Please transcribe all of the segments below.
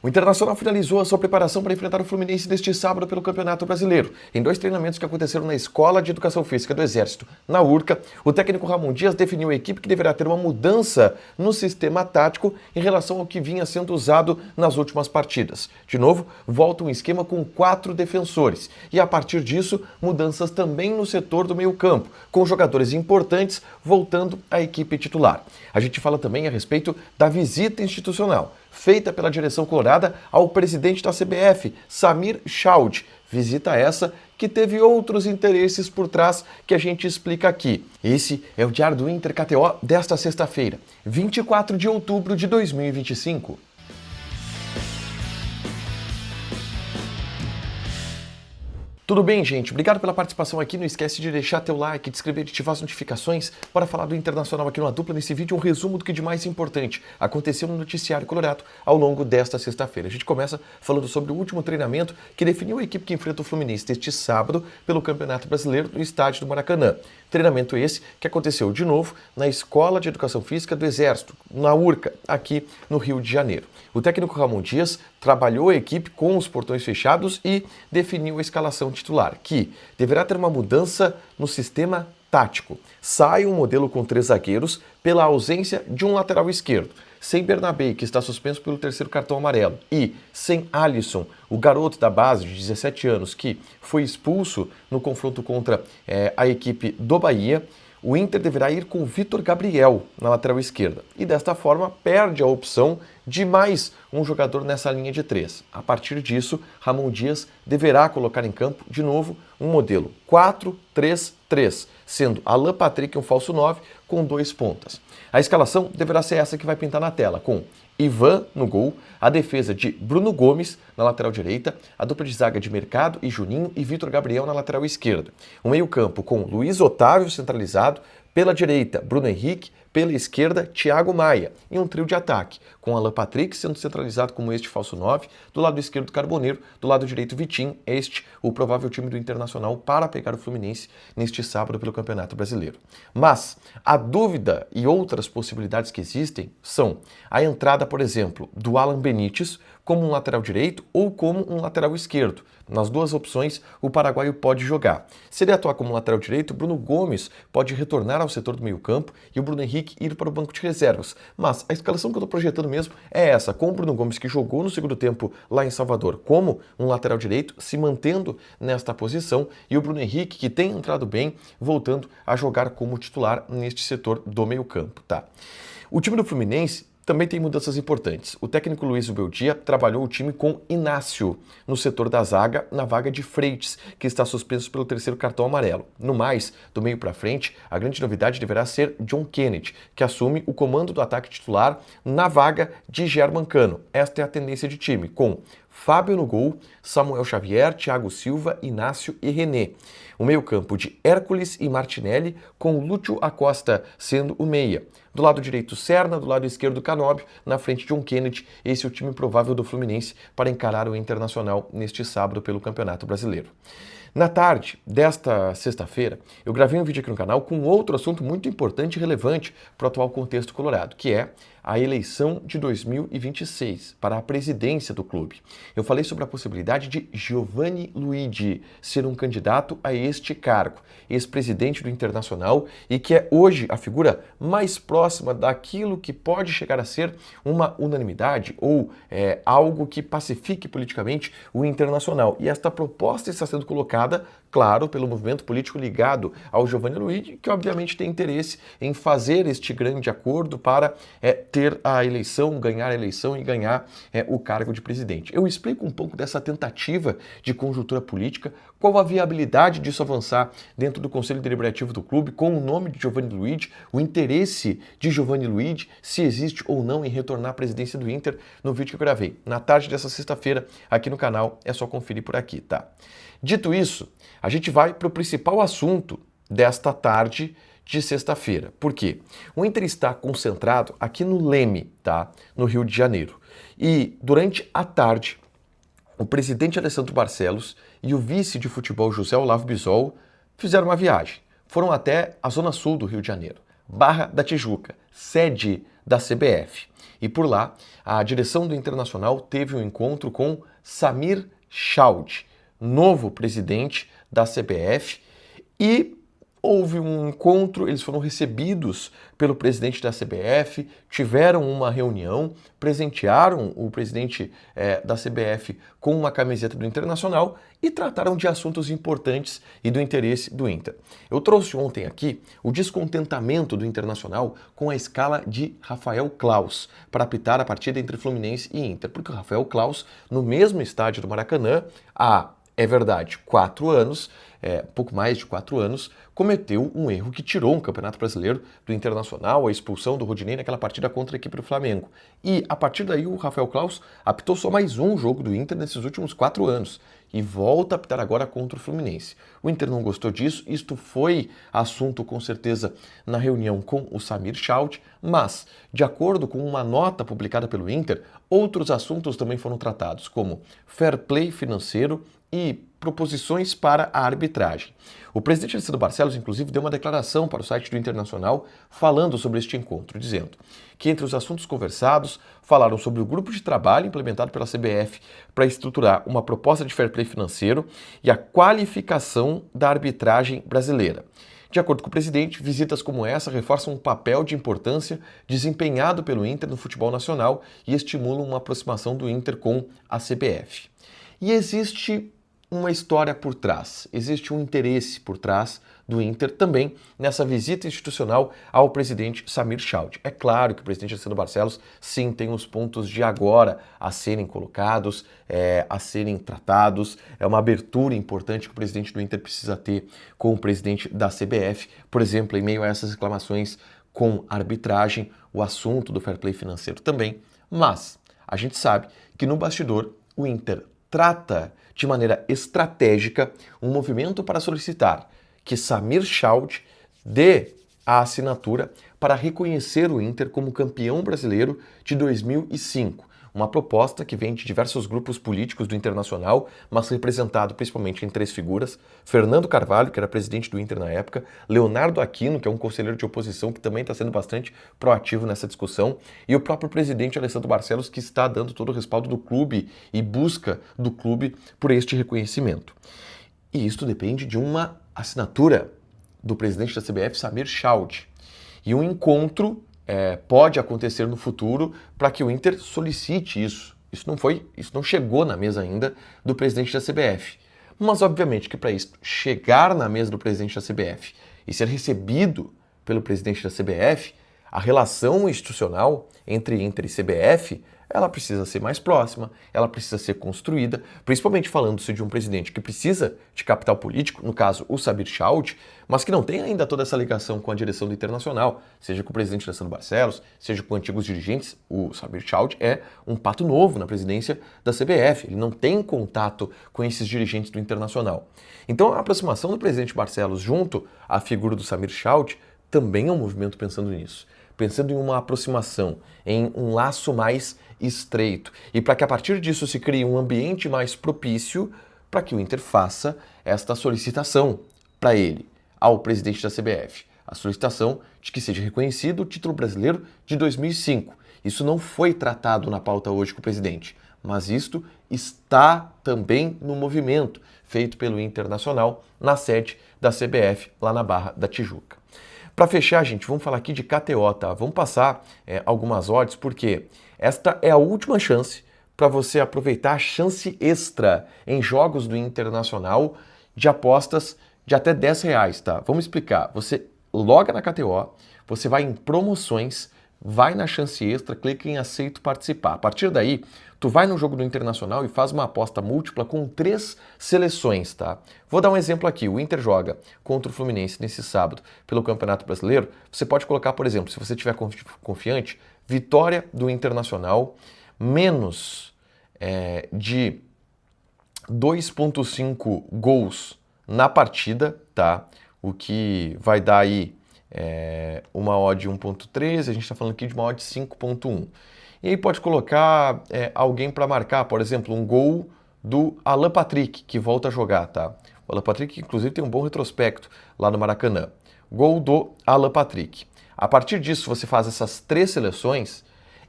O Internacional finalizou a sua preparação para enfrentar o Fluminense neste sábado pelo Campeonato Brasileiro. Em 2 treinamentos que aconteceram na Escola de Educação Física do Exército, na URCA, o técnico Ramon Dias definiu a equipe que deverá ter uma mudança no sistema tático em relação ao que vinha sendo usado nas últimas partidas. De novo, volta um esquema com 4 defensores e, a partir disso, mudanças também no setor do meio-campo, com jogadores importantes voltando à equipe titular. A gente fala também a respeito da visita institucional feita pela direção colorada ao presidente da CBF, Samir Chaud. Visita essa que teve outros interesses por trás que a gente explica aqui. Esse é o Diário do Inter KTO desta sexta-feira, 24 de outubro de 2025. Tudo bem, gente? Obrigado pela participação aqui. Não esquece de deixar teu like, de inscrever e de ativar as notificações para falar do Internacional aqui no A Dupla. Nesse vídeo, um resumo do que de mais importante aconteceu no noticiário colorado ao longo desta sexta-feira. A gente começa falando sobre o último treinamento que definiu a equipe que enfrenta o Fluminense neste sábado pelo Campeonato Brasileiro no estádio do Maracanã. Treinamento esse que aconteceu de novo na Escola de Educação Física do Exército, na URCA, aqui no Rio de Janeiro. O técnico Ramon Dias trabalhou a equipe com os portões fechados e definiu a escalação titular, que deverá ter uma mudança no sistema tático. Sai um modelo com 3 zagueiros pela ausência de um lateral esquerdo. Sem Bernabé, que está suspenso pelo 3º cartão amarelo, e sem Alisson, o garoto da base de 17 anos que foi expulso no confronto contra a equipe do Bahia, o Inter deverá ir com o Vitor Gabriel na lateral esquerda e desta forma perde a opção de mais um jogador nessa linha de 3. A partir disso, Ramon Dias deverá colocar em campo de novo um modelo 4-3-3, sendo Alan Patrick um falso 9 com 2 pontas. A escalação deverá ser essa que vai pintar na tela, com Ivan no gol, a defesa de Bruno Gomes na lateral direita, a dupla de zaga de Mercado e Juninho e Vitor Gabriel na lateral esquerda. O meio-campo com Luiz Otávio centralizado, pela direita Bruno Henrique, pela esquerda Thiago Maia e um trio de ataque, com Alan Patrick sendo centralizado como este falso 9, do lado esquerdo Carboneiro, do lado direito Vitinho, este o provável time do Internacional para pegar o Fluminense neste sábado pelo Campeonato Brasileiro. Mas a dúvida e outras possibilidades que existem são a entrada, por exemplo, do Alan Benítez como um lateral direito ou como um lateral esquerdo. Nas duas opções, o paraguaio pode jogar. Se ele atuar como lateral direito, Bruno Gomes pode retornar ao setor do meio-campo e o Bruno Henrique ir para o banco de reservas. Mas a escalação que eu estou projetando mesmo é essa, com o Bruno Gomes, que jogou no segundo tempo lá em Salvador como um lateral direito, se mantendo nesta posição, e o Bruno Henrique, que tem entrado bem, voltando a jogar como titular neste setor do meio-campo, tá? O time do Fluminense também tem mudanças importantes. O técnico Luiz Beldia trabalhou o time com Inácio no setor da zaga, na vaga de Freitas, que está suspenso pelo 3º cartão amarelo. No mais, do meio para frente, a grande novidade deverá ser John Kennedy, que assume o comando do ataque titular na vaga de Germancano. Esta é a tendência de time, com Fábio no gol, Samuel Xavier, Thiago Silva, Inácio e René. O meio-campo de Hércules e Martinelli, com Lúcio Acosta sendo o meia. Do lado direito, Serna, do lado esquerdo, Canóbio, na frente, John Kennedy. Esse é o time provável do Fluminense para encarar o Internacional neste sábado pelo Campeonato Brasileiro. Na tarde desta sexta-feira, eu gravei um vídeo aqui no canal com outro assunto muito importante e relevante para o atual contexto colorado, que é a eleição de 2026 para a presidência do clube. Eu falei sobre a possibilidade de Giovanni Luigi ser um candidato a este cargo, ex-presidente do Internacional e que é hoje a figura mais próxima daquilo que pode chegar a ser uma unanimidade ou algo que pacifique politicamente o Internacional. E esta proposta está sendo colocada, claro, pelo movimento político ligado ao Giovanni Luigi, que obviamente tem interesse em fazer este grande acordo para ter a eleição, ganhar a eleição e ganhar o cargo de presidente. Eu explico um pouco dessa tentativa de conjuntura política, qual a viabilidade disso avançar dentro do Conselho Deliberativo do clube, com o nome de Giovanni Luigi, o interesse de Giovanni Luigi, se existe ou não em retornar à presidência do Inter, no vídeo que eu gravei na tarde dessa sexta-feira aqui no canal. É só conferir por aqui, tá? Dito isso, a gente vai para o principal assunto desta tarde de sexta-feira. Por quê? O Inter está concentrado aqui no Leme, tá? No Rio de Janeiro. E durante a tarde, o presidente Alessandro Barcelos e o vice de futebol José Olavo Bisol fizeram uma viagem. Foram até a zona sul do Rio de Janeiro, Barra da Tijuca, sede da CBF. E por lá, a direção do Internacional teve um encontro com Samir Chaud, novo presidente da CBF, e houve um encontro, eles foram recebidos pelo presidente da CBF, tiveram uma reunião, presentearam o presidente da CBF com uma camiseta do Internacional e trataram de assuntos importantes e do interesse do Inter. Eu trouxe ontem aqui o descontentamento do Internacional com a escala de Rafael Claus para apitar a partida entre Fluminense e Inter, porque o Rafael Claus, no mesmo estádio do Maracanã, é verdade, 4 anos, pouco mais de 4 anos, cometeu um erro que tirou um Campeonato Brasileiro do Internacional, a expulsão do Rodinei naquela partida contra a equipe do Flamengo. E a partir daí o Rafael Claus apitou só mais um jogo do Inter nesses últimos 4 anos e volta a apitar agora contra o Fluminense. O Inter não gostou disso, isto foi assunto com certeza na reunião com o Samir Chaud, mas, de acordo com uma nota publicada pelo Inter, outros assuntos também foram tratados, como fair play financeiro e proposições para a arbitragem. O presidente Alessandro Barcelos, inclusive, deu uma declaração para o site do Internacional falando sobre este encontro, dizendo que entre os assuntos conversados falaram sobre o grupo de trabalho implementado pela CBF para estruturar uma proposta de fair play financeiro e a qualificação da arbitragem brasileira. De acordo com o presidente, visitas como essa reforçam um papel de importância desempenhado pelo Inter no futebol nacional e estimulam uma aproximação do Inter com a CBF. E existe uma história por trás, existe um interesse por trás do Inter também nessa visita institucional ao presidente Samir Chaud. É claro que o presidente Alessandro Barcelos sim tem os pontos de agora a serem colocados, a serem tratados, é uma abertura importante que o presidente do Inter precisa ter com o presidente da CBF, por exemplo, em meio a essas reclamações com arbitragem, o assunto do fair play financeiro também, mas a gente sabe que no bastidor o Inter trata de maneira estratégica um movimento para solicitar que Samir Chaud dê a assinatura para reconhecer o Inter como campeão brasileiro de 2005. Uma proposta que vem de diversos grupos políticos do Internacional, mas representado principalmente em 3 figuras: Fernando Carvalho, que era presidente do Inter na época, Leonardo Aquino, que é um conselheiro de oposição que também está sendo bastante proativo nessa discussão, e o próprio presidente Alessandro Barcelos, que está dando todo o respaldo do clube e busca do clube por este reconhecimento. E isto depende de uma assinatura do presidente da CBF, Samir Chaud, e um encontro pode acontecer no futuro para que o Inter solicite isso. Isso não chegou na mesa ainda do presidente da CBF. Mas obviamente que para isso chegar na mesa do presidente da CBF e ser recebido pelo presidente da CBF, a relação institucional entre Inter e CBF, ela precisa ser mais próxima, ela precisa ser construída, principalmente falando-se de um presidente que precisa de capital político, no caso o Samir Chaud, mas que não tem ainda toda essa ligação com a direção do Internacional, seja com o presidente Alessandro Barcelos, seja com antigos dirigentes. O Samir Chaud é um pato novo na presidência da CBF, ele não tem contato com esses dirigentes do Internacional. Então a aproximação do presidente Barcelos junto à figura do Samir Chaud também é um movimento pensando nisso, pensando em uma aproximação, em um laço mais estreito, e para que a partir disso se crie um ambiente mais propício para que o Inter faça esta solicitação para ele, ao presidente da CBF, a solicitação de que seja reconhecido o título brasileiro de 2005. Isso não foi tratado na pauta hoje com o presidente, mas isto está também no movimento feito pelo Internacional na sede da CBF, lá na Barra da Tijuca. Para fechar, gente, vamos falar aqui de KTO, tá? Vamos passar algumas odds, porque esta é a última chance para você aproveitar a chance extra em jogos do Internacional de apostas de até R$10, tá? Vamos explicar. Você loga na KTO, você vai em promoções, vai na chance extra, clica em aceito participar. A partir daí, tu vai no jogo do Internacional e faz uma aposta múltipla com 3 seleções, tá? Vou dar um exemplo aqui. O Inter joga contra o Fluminense nesse sábado pelo Campeonato Brasileiro. Você pode colocar, por exemplo, se você estiver confiante, vitória do Internacional menos de 2,5 gols na partida, tá? O que vai dar aí uma odd 1,13, a gente está falando aqui de uma odd 5,1. E aí pode colocar alguém para marcar, por exemplo, um gol do Alan Patrick, que volta a jogar, tá? O Alan Patrick, inclusive, tem um bom retrospecto lá no Maracanã. Gol do Alan Patrick. A partir disso, você faz essas 3 seleções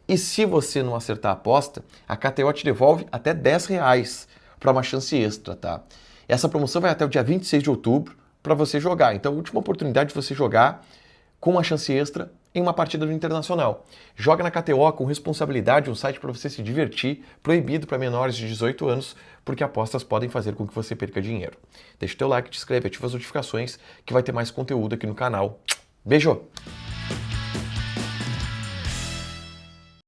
e se você não acertar a aposta, a KTO te devolve até R$10 para uma chance extra, tá? Essa promoção vai até o dia 26 de outubro para você jogar. Então, a última oportunidade de você jogar com uma chance extra em uma partida do Internacional. Joga na KTO com responsabilidade, um site para você se divertir, proibido para menores de 18 anos, porque apostas podem fazer com que você perca dinheiro. Deixa o teu like, te inscreve, ativa as notificações, que vai ter mais conteúdo aqui no canal. Beijo!